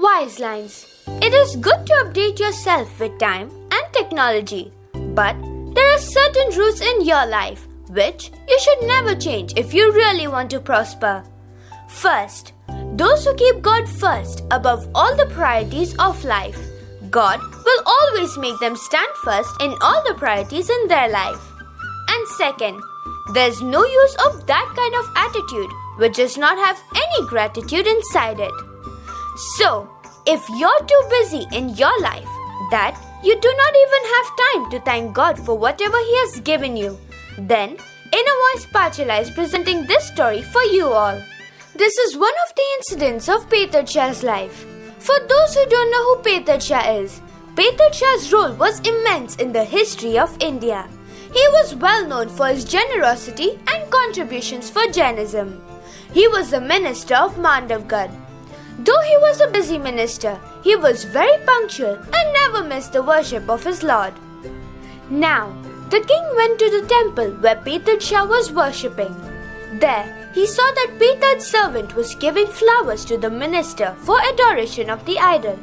Wise lines. It is good to update yourself with time and technology, but there are certain roots in your life which you should never change if you really want to prosper. First, those who keep God first above all the priorities of life, God will always make them stand first in all the priorities in their life. And second, there's no use of that kind of attitude which does not have any gratitude inside it. So, if you're too busy in your life that you do not even have time to thank God for whatever He has given you, then Innervoicepaathshala is presenting this story for you all. This is one of the incidents of Pethad Shah's life. For those who don't know who Pethad Shah is, Pethad Shah's role was immense in the history of India. He was well known for his generosity and contributions for Jainism. He was the minister of Mandavgarh. Though he was a busy minister, he was very punctual and never missed the worship of his Lord. Now, the king went to the temple where Pethad Shah was worshipping. There, he saw that Pethad's servant was giving flowers to the minister for adoration of the idol.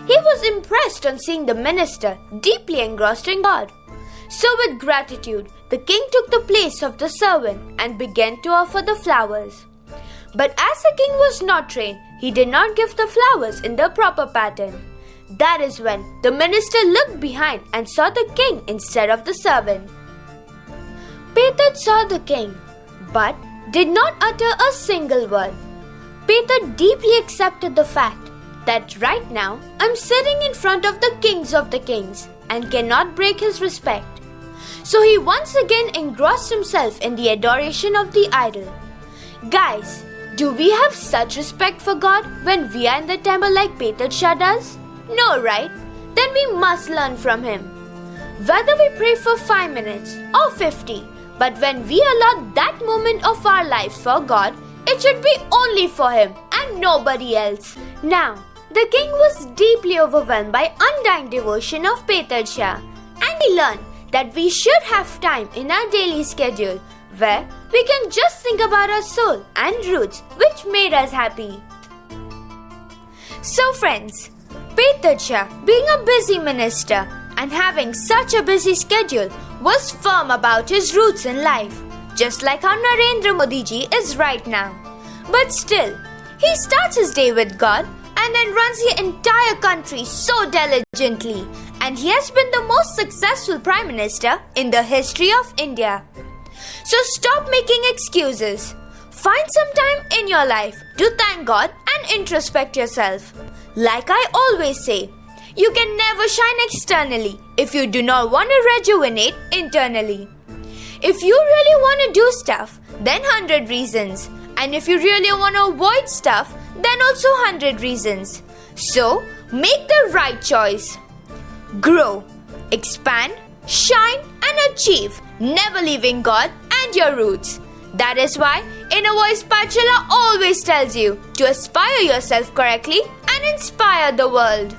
He was impressed on seeing the minister deeply engrossed in God. So with gratitude, the king took the place of the servant and began to offer the flowers. But as the king was not trained, he did not give the flowers in the proper pattern. That is when the minister looked behind and saw the king instead of the servant. Pethad saw the king, but did not utter a single word. Pethad deeply accepted the fact that right now I'm sitting in front of the kings and cannot break his respect. So he once again engrossed himself in the adoration of the idol. Guys, do we have such respect for God when we are in the temple like Pethad Shah does? No, right? Then we must learn from him. Whether we pray for 5 minutes or 50, but when we allot that moment of our lives for God, it should be only for Him and nobody else. Now, the king was deeply overwhelmed by undying devotion of Pethad Shah, and he learned that we should have time in our daily schedule where we can just think about our soul and roots which made us happy. So friends, Pethad Shah, being a busy minister and having such a busy schedule, was firm about his roots in life, just like how Narendra Modi ji is right now. But still, he starts his day with God and then runs the entire country so diligently, and he has been the most successful Prime Minister in the history of India. So stop making excuses. Find some time in your life to thank God and introspect yourself. Like I always say, you can never shine externally if you do not want to rejuvenate internally. If you really want to do stuff, then 100 reasons. And if you really want to avoid stuff, then also 100 reasons. So, make the right choice. Grow, expand, shine and achieve, never leaving God and your roots. That is why Innervoicepaathshala always tells you to aspire yourself correctly and inspire the world.